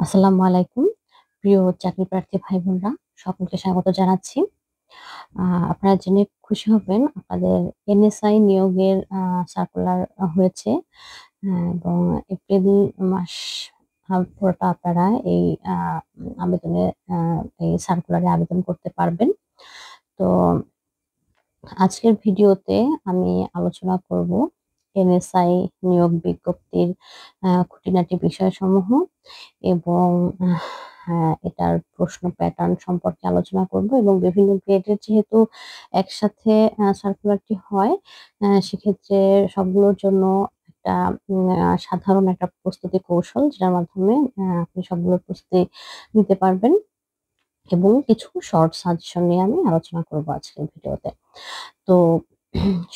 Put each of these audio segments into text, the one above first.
আসসালামু আলাইকুম। প্রিয় চাকরি প্রার্থী ভাই বোনরা, সকলকে স্বাগত জানাচ্ছি। আ আপনারা জেনে খুশি হবেন আপনাদের এনএসআই নিয়োগের সার্কুলার হয়েছে। এবং এপ্রিল মাস পুরোটা আপনারা এই আ আবেদনে আ এই সার্কুলারে আবেদন করতে পারবেন। তো আজকের ভিডিওতে আমি আলোচনা করব এনএসআই নিয়োগ বিজ্ঞপ্তির খুঁটিনাটি বিষয়সমূহ এবং এটার প্রশ্ন প্যাটার্ন সম্পর্কে আলোচনা করব এবং বিভিন্ন গ্রেডের যেহেতু একসাথে সার্কুলারটি হয়, সেক্ষেত্রে সবগুলোর জন্য একটা সাধারণ একটা প্রস্তুতি কৌশল যেটার মাধ্যমে আপনি সবগুলোর প্রস্তুতি নিতে পারবেন এবং কিছু শর্ট সাজেশন নিয়ে আমি আলোচনা করব আজকের ভিডিওতে। তো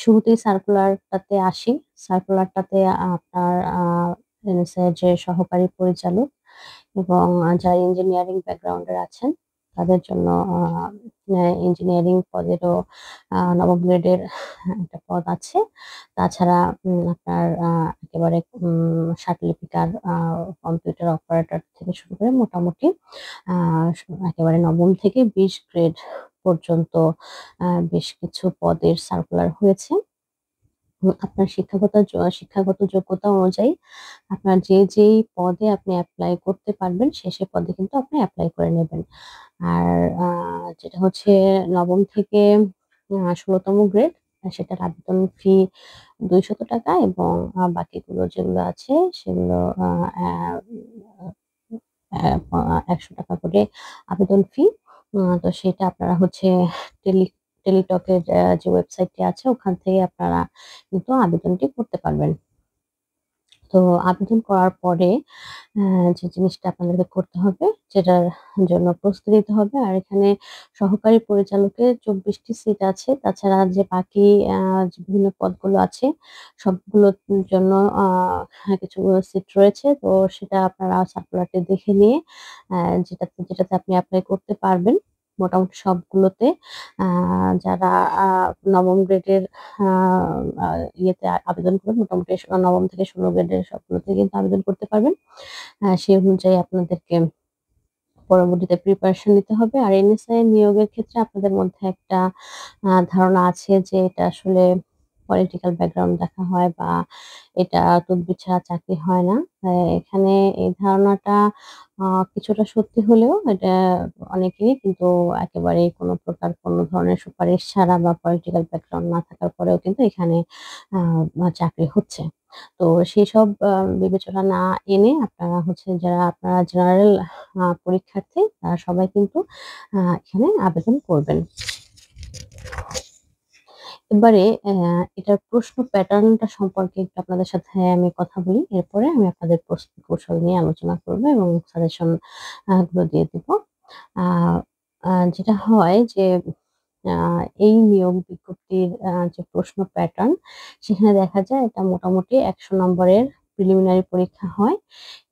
শুরুতেই সার্কুলারটাতে আসি। সার্কুলারটাতে আপনার এনএসএ এর যে সহকারী পরিচালক এবং যারা ইঞ্জিনিয়ারিং ব্যাকগ্রাউন্ডের আছেন তাদের জন্য আ আ ইঞ্জিনিয়ারিং পদেরও নবম গ্রেডের একটা পদ আছে। তাছাড়া আপনার একেবারে ষাটলিপিকার, কম্পিউটার অপারেটর থেকে শুরু করে মোটামুটি আ একেবারে নবম থেকে ২০ গ্রেড পর্যন্ত বেশ কিছু পদের সার্কুলার হয়েছে। আপনার শিক্ষাগত যোগ্যতা অনুযায়ী আপনার যেই পদে আপনি এপ্লাই করতে পারবেন, সে পদে কিন্তু আপনি এপ্লাই করে নেবেন। আর যেটা হচ্ছে নবম থেকে ১৬ তম গ্রেড, সেটার আবেদন ফি ৳২০০ এবং বাকিগুলো যেগুলো আছে সেগুলো আ অ্যা ৳১০০ করে আবেদন ফি। তো সেটা আপনারা হচ্ছে টেলি টেলিটকের যে ওয়েবসাইটটি আছে ওখান থেকে আপনারা কিন্তু আবেদনটি করতে পারবেন। তো আবেদন করার পরে যে জিনিসটা আপনাদেরকে করতে হবে, সেটার জন্য প্রস্তুতি নিতে হবে। আর এখানে সহকারী পরিচালকের ২৪ টি সিট আছে। তাছাড়া যে বাকি আ যে বিভিন্ন পদগুলো আছে, সবগুলোর জন্য আ কিছু সিট রয়েছে। তো সেটা আপনারা সার্কুলারটি দেখে নিয়ে যেটাতে আপনি এপ্লাই করতে পারবেন। মোটামুটি সবগুলোতে আ যারা আ নবম গ্রেডের আ আ ইয়েতে আবেদন করবেন, মোটামুটি নবম থেকে ১৬ গ্রেডের সবগুলোতে কিন্তু আবেদন করতে পারবেন। সেই অনুযায়ী আপনাদেরকে পরবর্তীতে প্রিপারেশন নিতে হবে। আর এনএসআই নিয়োগের ক্ষেত্রে আপনাদের মধ্যে একটা ধারণা আছে যে এটা আসলে পলিটিক্যাল ব্যাকগ্রাউন্ড দেখা হয় বা এটা তদবির ছাড়া চাকরি হয় না। এখানে এই ধারণাটা আ কিছুটা সত্যি হলেও এটা অনেকেরই কিন্তু একেবারেই কোনো ধরনের সুপারিশ ছাড়া বা পলিটিক্যাল ব্যাকগ্রাউন্ড না থাকার পরেও কিন্তু এখানে আ চাকরি হচ্ছে। তো সেসব বিবেচনা না এনে আপনারা হচ্ছে যারা আপনারা জেনারেল পরীক্ষার্থী তারা সবাই কিন্তু এখানে আবেদন করবেন। এবারে এটার প্রশ্ন প্যাটার্নটা সম্পর্কে একটু আপনাদের সাথে আমি কথা বলি। এরপরে আমি আপনাদের প্রস্তুতি কৌশল নিয়ে আলোচনা করব এবং সাজেশন গুলো দিয়ে দিব। আ আ যেটা হয় যে আ এই নিয়োগ বিজ্ঞপ্তির যে প্রশ্ন প্যাটার্ন, সেখানে দেখা যায় এটা মোটামুটি ১০০ নম্বরের প্রিলিমিনারি পরীক্ষা হয়।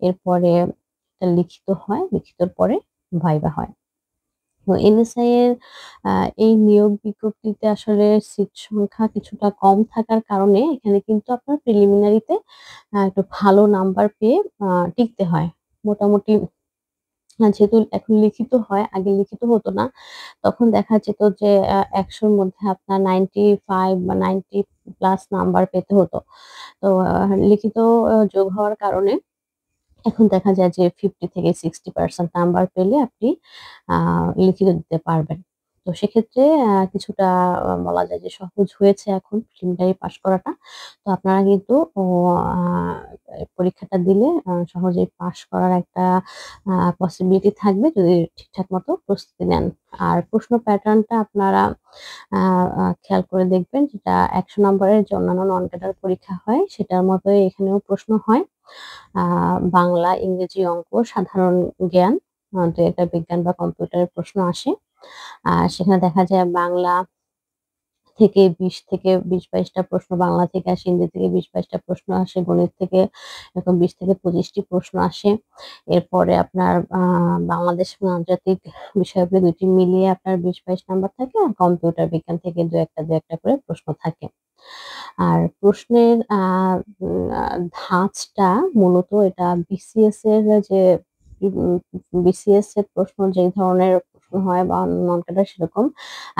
এরপরে এটা লিখিত হয়। লিখিতর পরে ভাইবা হয়। তো এনএসআই এর আ এই নিয়োগ বিজ্ঞপ্তিতে আসলে সিট সংখ্যা কিছুটা কম থাকার কারণে এখানে কিন্তু আপনার প্রিলিমিনারিতে একটু ভালো নাম্বার পেয়ে আ টিকতে হয়। মোটামুটি যেহেতু এখন লিখিত হয়, আগে লিখিত হতো না। তখন দেখা যেত যে ১০০ র মধ্যে আপনার 95 বা 90 প্লাস নাম্বার পেতে হতো। তো লিখিত যোগ হওয়ার কারণে এখন দেখা যায় যে 50 থেকে 60% নাম্বার পেলে আপনি আ লিখিত দিতে পারবেন। তো সেক্ষেত্রে কিছুটা বলা যায় যে সহজ হয়েছে এখন প্রিলিমিনারি পাস করাটা। তো আপনারা কিন্তু আ পরীক্ষাটা দিলে সহজেই পাস করার একটা পসিবিলিটি থাকবে যদি ঠিকঠাক মতো প্রস্তুতি নেন। আর প্রশ্ন প্যাটার্নটা আপনারা আ আ খেয়াল করে দেখবেন যেটা ১০০ নম্বরের যে অন্যান্য নন ক্যাডার পরীক্ষা হয় সেটার মতোই এখানেও প্রশ্ন হয়। আ বাংলা, ইংরেজি, অঙ্ক, সাধারণ জ্ঞান, ২-১ টা বিজ্ঞান বা কম্পিউটারের প্রশ্ন আসে। সেখানে দেখা যায় বাংলা থেকে ২০ টা প্রশ্ন বাংলা থেকে আসে, ইংরেজি থেকে ২০-২২ টা প্রশ্ন আসে, গণিত থেকে এরকম ২০ থেকে ২৫ টি প্রশ্ন আসে। এরপরে আপনার বাংলাদেশ এবং আন্তর্জাতিক বিষয়াবলী ২ টি মিলিয়ে আপনার ২০-২২ নাম্বার থাকে। আর কম্পিউটার বিজ্ঞান থেকে ২-১ টা করে প্রশ্ন থাকে। আর প্রশ্নের উম আ ধাঁচটা মূলত এটা বিসিএস এর যে বিসিএস এর প্রশ্ন যেই ধরনের প্রশ্ন হয় বা নন ক্যাডার সেরকম।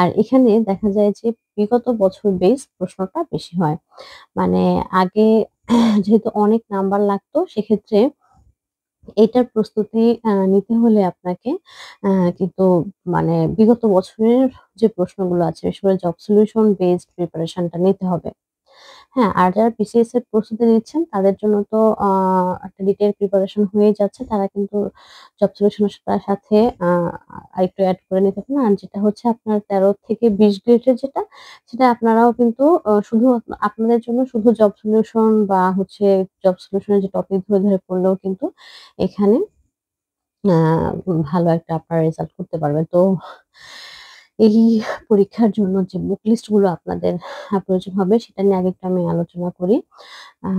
আর এখানে দেখা যায় যে বিগত বছর বেস প্রশ্নটা বেশি হয়। মানে আগে যেহেতু অনেক নাম্বার লাগতো সেক্ষেত্রে এইটার প্রস্তুতি নিতে হলে আপনাকে কিন্তু মানে বিগত বছরের যে প্রশ্নগুলো আছে বিশেষ করে জব সলিউশন বেসড প্রিপারেশনটা নিতে হবে। হ্যাঁ, আর যারা বিসিএস এর প্রস্তুতি নিচ্ছেন তাদের জন্য তো আ একটা ডিটেইল প্রিপারেশন হয়েই যাচ্ছে। তারা কিন্তু জব সলিউশন এর সাথে আ আরেকটু এড করে নিতে পারেন। আর যেটা হচ্ছে আপনার ১৩ থেকে ২০ গ্রেডের যেটা, সেটা আপনারাও কিন্তু শুধু আপনাদের জন্য শুধু জব সলিউশন বা হচ্ছে জব সলিউশন এর যে টপিক ধরে, ধরে পড়লেও কিন্তু এখানে আ ভালো একটা আপনারা রেজাল্ট করতে পারবেন। তো এই পরীক্ষার জন্য যে বুক লিস্ট গুলো আপনাদের প্রয়োজন হবে সেটা নিয়ে আগে একটু আমি আলোচনা করি। আ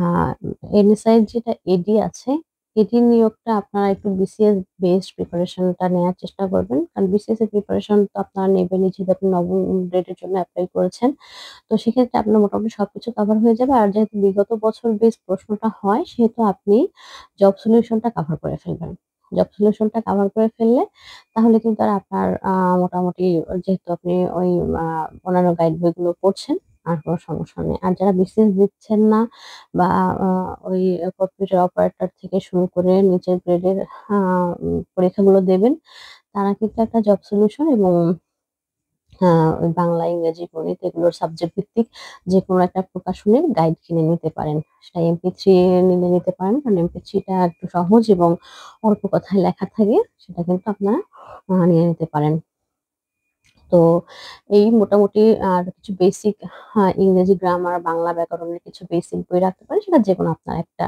এনএসআই এর যেটা এডি আছে, এডি নিয়োগটা আপনারা একটু বিসিএস বেসড প্রিপারেশন টা নেয়ার চেষ্টা করবেন। কারণ বিসিএস এর প্রিপারেশন তো আপনারা নেবেনই যেহেতু আপনি নবম গ্রেডের জন্য এপ্লাই করেছেন। তো সেক্ষেত্রে আপনার মোটামুটি সবকিছু কভার হয়ে যাবে। আর যেহেতু বিগত বছর বেস প্রশ্নটা হয় সেহেতু আপনি জব সলিউশন টা কভার করে ফেলবেন। জব সলিউশন টা কভার করে ফেললে তাহলে কিন্তু আর আপনার মোটামুটি যেহেতু আপনি ওই আ অন্যান্য গাইড বইগুলো পড়ছেন, আর কোন সমস্যা নেই। আর যারা বিসিএস দিচ্ছেন না বা আ ওই কম্পিউটার অপারেটর থেকে শুরু করে নিচের গ্রেডের আ পরীক্ষাগুলো দেবেন, তারা কিন্তু একটা জব সলিউশন এবং আ ওই বাংলা, ইংরেজি, গণিত এগুলোর সাবজেক্ট ভিত্তিক যেকোনো একটা প্রকাশনীর গাইড কিনে নিতে পারেন। সেটা এমপি3 নিলে নিতে পারেন। কারণ এমপি3 টা একটু সহজ এবং অল্প কথায় লেখা থাকে। সেটা কিন্তু আপনারা নিয়ে নিতে পারেন। তো এই মোটামুটি আর কিছু বেসিক ইংরেজি গ্রামার, বাংলা ব্যাকরণের কিছু বেসিক বই রাখতে পারেন। সেটা যেকোনো আপনার একটা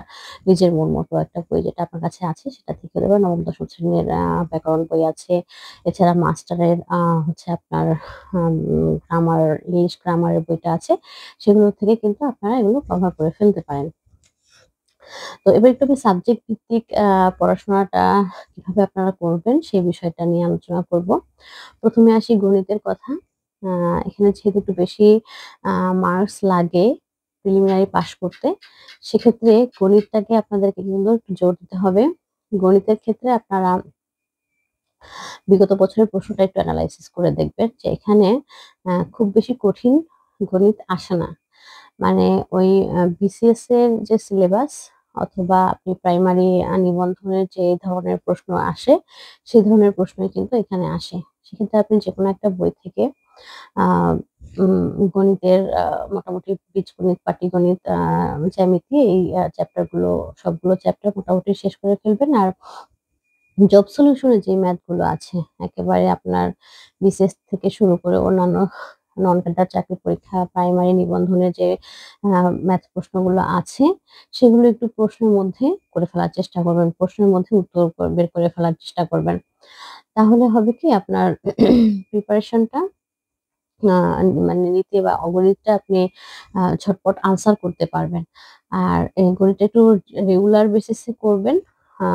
নিজের মন মতো একটা বই যেটা আপনার কাছে আছে সেটা থেকে দেবেন। নবম, দশম শ্রেণীর ব্যাকরণ বই আছে। এছাড়া মাস্টারের হচ্ছে আপনার গ্রামার, ইংলিশ গ্রামারের বইটা আছে। সেগুলো থেকে কিন্তু আপনারা এগুলো কভার করে ফেলতে পারেন। তো এবার একটু আমি সাবজেক্ট ভিত্তিক পড়াশোনাটা কিভাবে আপনারা করবেন সেই বিষয়টা নিয়ে আলোচনা করব। ১ম এ আসি গণিতের কথা। আ এখানে যেহেতু একটু বেশি আ মার্কস লাগে প্রিলিমিনারি পাস করতে, সেক্ষেত্রে গণিতটাকে আপনাদেরকে কিন্তু একটু জোর দিতে হবে। গণিতের ক্ষেত্রে আপনারা বিগত বছরের প্রশ্নটা একটু এনালাইসিস করে দেখবেন যে এখানে খুব বেশি কঠিন গণিত আসে না। মানে ওই বিসিএস এর যে সিলেবাস অথবা আপনি প্রাইমারি নিবন্ধনের যে ধরনের প্রশ্ন আসে, সেই ধরনের প্রশ্নই কিন্তু এখানে আসে। সেক্ষেত্রে আপনি যেকোনো একটা বই থেকে আ গণিতের মোটামুটি বীজগণিত, পাটিগণিত, জ্যামিতি এই চ্যাপ্টার গুলো সবগুলো চ্যাপ্টার মোটামুটি শেষ করে ফেলবেন। আর জব সলিউশন এর যে ম্যাথ গুলো আছে একেবারে আপনার বিসিএস থেকে শুরু করে অন্যান্য নন ক্যাডার চাকরির পরীক্ষা, প্রাইমারি নিবন্ধনের যে আ ম্যাথ প্রশ্নগুলো আছে সেগুলো একটু প্রশ্নের মধ্যে করে ফেলার চেষ্টা করবেন। প্রশ্নের মধ্যে উত্তর বের করে ফেলার চেষ্টা করবেন। তাহলে হবে কি আপনার প্রিপারেশনটা আ মানে নিতে বা অগণিতটা আপনি ঝটপট আনসার করতে পারবেন। আর এই গণিতটা একটু রেগুলার বেসিস এ করবেন। আ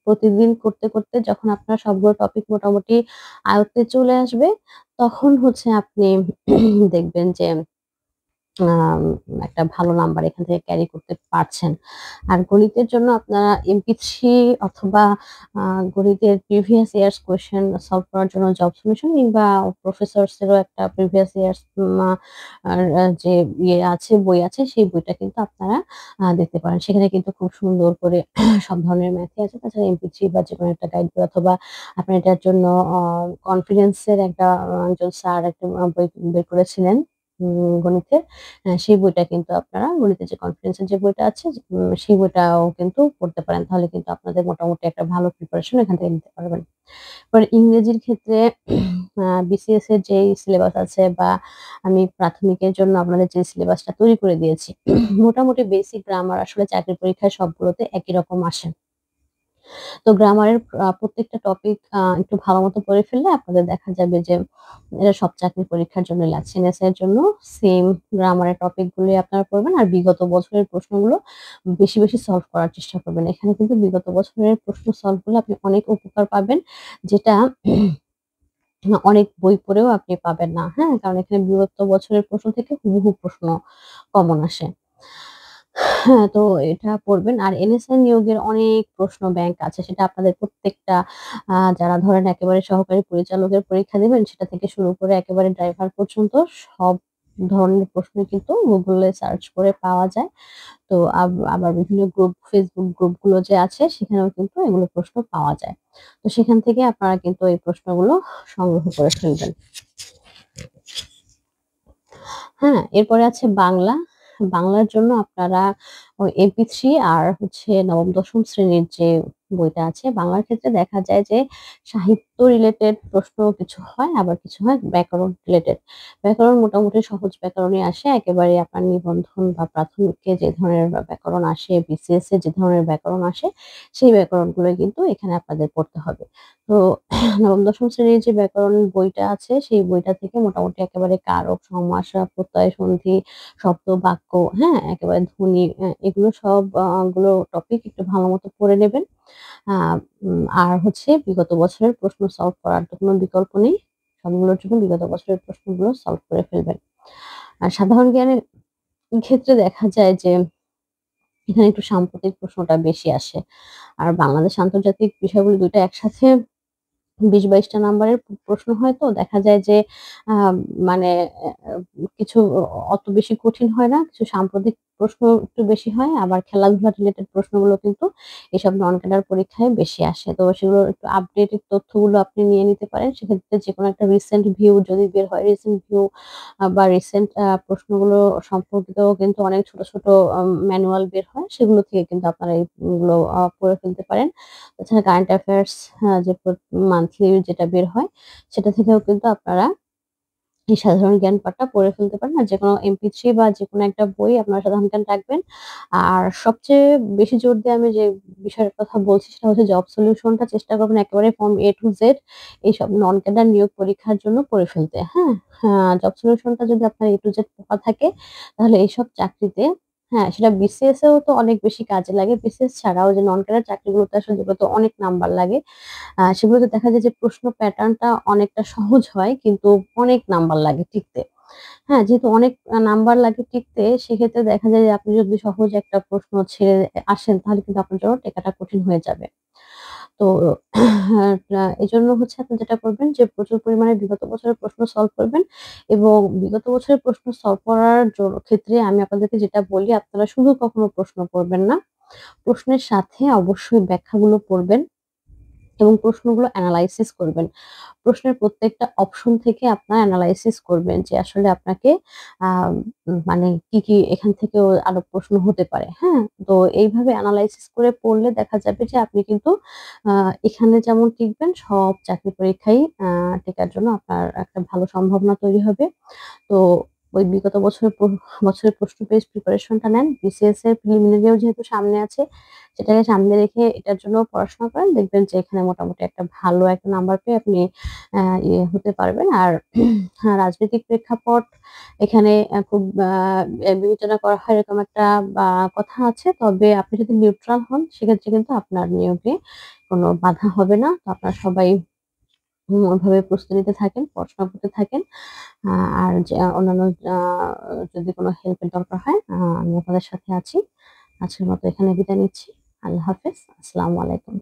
প্রতিদিন করতে, করতে যখন আপনার সবগুলো টপিক মোটামুটি আয়ত্তে চলে আসবে, তখন হচ্ছে আপনি দেখবেন যে আম একটা ভালো নাম্বার এখান থেকে ক্যারি করতে পারছেন। আর গণিতের জন্য আপনারা এমপি3 অথবা আ গণিতের প্রিভিয়াস ইয়ার্স কোয়েশ্চেন সলভ করার জন্য জব সলিউশন কিংবা প্রফেসরস এরও একটা প্রিভিয়াস ইয়ার্স মা আর যে আছে বই আছে সেই বইটা কিন্তু আপনারা দেখতে পারেন। সেখানে কিন্তু খুব সুন্দর করে সব ধরনের ম্যাথই আছে। তাছাড়া এমপি3 বা যেকোনো একটা গাইড বই অথবা আপনার এটার জন্য আ কনফিডেন্স এর একটা একজন স্যার একটা বই বের করেছিলেন গণিতের। সেই বইটা কিন্তু আপনারা গণিতের যে কনফিডেন্স এর যে বইটা আছে সেই বইটাও কিন্তু পড়তে পারেন। তাহলে কিন্তু আপনাদের মোটামুটি একটা ভালো প্রিপারেশন এখান থেকে নিতে পারবেন। এবার ইংরেজির ক্ষেত্রে বিসিএস এর যেই সিলেবাস আছে বা আমি প্রাথমিকের জন্য আপনাদের যে সিলেবাসটা তৈরি করে দিয়েছি, মোটামুটি বেসিক গ্রামার আসলে চাকরির পরীক্ষায় সবগুলোতে একই রকম আসে। তো গ্রামারের প্রত্যেকটা টপিক একটু ভালোমতো পড়ে ফেললে আপনাদের দেখা যাবে যে এটা সব চাকরির পরীক্ষার জন্য লাগছে। এনএসএ এর জন্য সেম গ্রামারের টপিক গুলোই আপনারা পড়বেন। আর বিগত বছরের প্রশ্নগুলো বেশি, বেশি সলভ করার চেষ্টা করবেন। এখানে কিন্তু বিগত বছরের প্রশ্ন সলভ করলে আপনি অনেক উপকার পাবেন। যেটা অনেক বই পড়েও আপনি পাবেন না। হ্যাঁ? কারণ এখানে বিগত বছরের প্রশ্ন থেকে হুবহু প্রশ্ন কমন আসে। হ্যাঁ, তো এটা পড়বেন। আর এনএসআই নিয়োগের অনেক প্রশ্ন ব্যাংক আছে। সেটা আপনাদের প্রত্যেকটা যারা ধরেন একেবারে সহকারী পরিচালকের পরীক্ষা দিবেন, সেটা থেকে শুরু করে একেবারে ড্রাইভার পর্যন্ত সব ধরনের প্রশ্নই কিন্তু Google এ সার্চ করে পাওয়া যায়। তো আবার বিভিন্ন গ্রুপ, Facebook গ্রুপগুলো যে আছে সেখানেও কিন্তু এগুলো প্রশ্ন পাওয়া যায়। তো সেখান থেকে আপনারা কিন্তু এই প্রশ্নগুলো সংগ্রহ করে ফেলবেন। হ্যাঁ, এরপরে আছে বাংলা। বাংলার জন্য আপনারা ওই MP3 আর হচ্ছে নবম-দশম শ্রেণীর যে বইটা আছে, বাংলার ক্ষেত্রে দেখা যায় যে সাহিত্য রিলেটেড প্রশ্ন কিছু হয়, আবার কিছু হয় ব্যাকরণ রিলেটেড। ব্যাকরণ মোটামুটি সহজ ব্যাকরণই আসে। একেবারে আপনার নিবন্ধন বা প্রাথমিকে যে ধরনের ব্যাকরণ আসে, BCS এ যে ধরনের ব্যাকরণ আসে, সেই ব্যাকরণগুলোই কিন্তু এখানে আপনাদের পড়তে হবে। তো নবম-দশম শ্রেণীর যে ব্যাকরণ বইটা আছে, সেই বইটা থেকে মোটামুটি একেবারে কারক, সমাস, প্রত্যয়, সন্ধি, শব্দ, বাক্য, হ্যাঁ? একেবারে ধ্বনি এগুলো সব গুলো টপিক একটু ভালোমতো পড়ে নেবেন। আ আর হচ্ছে বিগত বছরের প্রশ্ন সলভ করার তো কোনো বিকল্প নেই। সবগুলোর জন্য বিগত বছরের প্রশ্নগুলো সলভ করে ফেলবেন। আর সাধারণ জ্ঞানের ক্ষেত্রে দেখা যায় যে এখানে একটু সাম্প্রতিক প্রশ্নটা বেশি আসে। আর বাংলাদেশ আন্তর্জাতিক বিষয়গুলো ২ টা একসাথে ২০-২২ টা নাম্বারের প্রশ্ন হয় তো দেখা যায় যে আ মানে কিছু অত বেশি কঠিন হয় না। কিছু সাম্প্রতিক প্রশ্ন একটু বেশি হয়। আবার খেলাধুলা রিলেটেড প্রশ্নগুলো কিন্তু এসব নন ক্যাডার পরীক্ষায় বেশি আসে। তো সেগুলোর একটু আপডেটেড তথ্যগুলো আপনি নিয়ে নিতে পারেন। সেক্ষেত্রে যেকোনো একটা রিসেন্ট ভিউ যদি বের হয়, রিসেন্ট ভিউ বা রিসেন্ট প্রশ্নগুলো সম্পর্কিত কিন্তু অনেক ছোট, ছোট ম্যানুয়াল বের হয়। সেগুলো থেকে কিন্তু আপনারা এইগুলো পড়ে ফেলতে পারেন। তাছাড়া কারেন্ট অ্যাফেয়ার্স যে মান্থলি যেটা বের হয়, সেটা থেকেও কিন্তু আপনারা এই সাধারণ জ্ঞান পাঠটা পড়ে ফেলতে পারেন। আর যেকোনো MP3 বা যেকোনো একটা বই আপনারা সাধারণ জ্ঞান রাখবেন। আর সবচেয়ে বেশি জোর দিয়ে আমি যে বিষয়ের কথা বলছি সেটা হচ্ছে জব সলিউশনটা চেষ্টা করবেন একেবারে ফ্রম A to Z এইসব নন ক্যাডার নিয়োগ পরীক্ষার জন্য পড়ে ফেলতে, হ্যাঁ? জব সলিউশনটা যদি আপনার A to Z পড়া থাকে তাহলে এইসব চাকরিতে হ্যাঁ, সেটা BCS এও তো অনেক বেশি কাজে লাগে। BCS ছাড়াও যে নন ক্যাডার চাকরিগুলোতে আসলে যেগুলোতে অনেক নাম্বার লাগে সেগুলোতে দেখা যায় যে প্রশ্ন প্যাটার্নটা অনেকটা সহজ হয় কিন্তু অনেক নাম্বার লাগে টিকতে। হ্যাঁ, যেহেতু অনেক নাম্বার লাগে টিকতে সেক্ষেত্রে দেখা যায় যে আপনি যদি সহজ একটা প্রশ্ন ছেড়ে আসেন তাহলে কিন্তু আপনার জন্য টেকাটা কঠিন হয়ে যাবে। তো এজন্য হচ্ছে আপনি যেটা করবেন যে প্রচুর পরিমাণে বিগত বছরের প্রশ্ন সলভ করবেন এবং বিগত বছরের প্রশ্ন সলভ করার ক্ষেত্রে আমি আপনাদেরকে যেটা বলি আপনারা শুধু কখনো প্রশ্ন পড়বেন না। প্রশ্নের সাথে অবশ্যই ব্যাখ্যাগুলো পড়বেন। এবং প্রশ্নগুলো এনালাইসিস করবেন। প্রশ্নের প্রত্যেকটা অপশন থেকে আপনার এনালাইসিস করবেন যে আসলে আপনাকে আ মানে কি এখান থেকেও আরো প্রশ্ন হতে পারে, হ্যাঁ? তো এইভাবে এনালাইসিস করে পড়লে দেখা যাবে যে আপনি কিন্তু আ এখানে যেমন টিকবেন সব চাকরি পরীক্ষায় টেকার জন্য আপনার একটা ভালো সম্ভাবনা তৈরি হবে। তো ওই বিগত বছরের প্রশ্ন পেজ প্রিপারেশনটা নেন। BCS এর প্রিলিমিনারিও যেহেতু সামনে আছে, সেটাকে সামনে রেখে এটার জন্য পড়াশোনা করেন। দেখবেন যে এখানে মোটামুটি একটা ভালো একটা নাম্বার পেয়ে আপনি ইয়ে হতে পারবেন। আর রাজনৈতিক প্রেক্ষাপট এখানে খুব বিবেচনা করা হয় এরকম একটা বা কথা আছে। তবে আপনি যদি নিউট্রাল হন সেক্ষেত্রে কিন্তু আপনার নিয়োগে কোনো বাধা হবে না। তো আপনারা সবাই ওইভাবে প্রস্তুতি নিতে থাকেন, পড়াশোনা করতে থাকেন। আ আর যে অন্যান্য আ যদি কোন হেল্প এর দরকার হয় আমি আপনাদের সাথে আছি। আজকের মতো এখানে বিদায় নিচ্ছি। আল্লাহ হাফেজ। আসসালামু আলাইকুম।